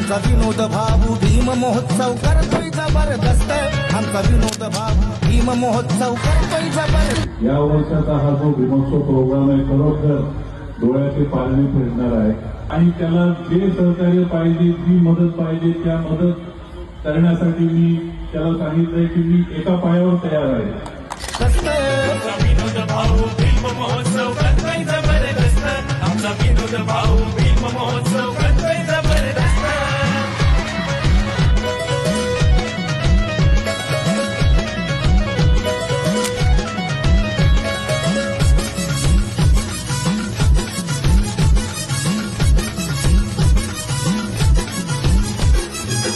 आमचा विनोद भाऊ भीम महोत्सव करतोय जबरदस्त आमचा विनोद भाऊ भीम महोत्सव करतोय जबरदस्त। या वर्षाचा हा जो भीमोत्सव प्रोग्राम आहे खरोखर डोळ्याचे पारणे फिरणार आहे आणि त्याला जे सहकार्य पाहिजे जी मदत पाहिजे त्या मदत करण्यासाठी मी त्याला सांगितलंय की मी एका पायावर तयार आहे। आमचा विनोद भाऊ भीम महोत्सव करतोय जबरदस्त आमचा विनोद भाऊ भीम महोत्सव करतोय जबरदस्त।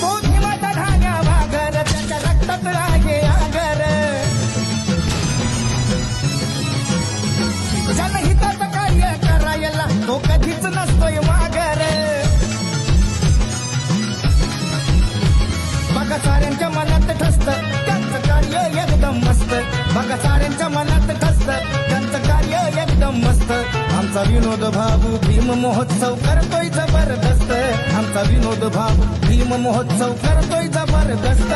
तो भीमाचा धागा वागर त्याच्या रक्तात रागे आगर जनहिताचं कार्य करायला तो कधीच नसतोय मागर। बघा साऱ्यांच्या मनात ठसत त्यांचं कार्य एकदम मस्त बघा साऱ्यांच्या मनात ठसत त्यांचं कार्य एकदम मस्त। आमचा विनोद भाऊ भीम महोत्सव करतोय जबरदस्त आमचा विनोद भाऊ भीम महोत्सव करतोय जबरदस्त।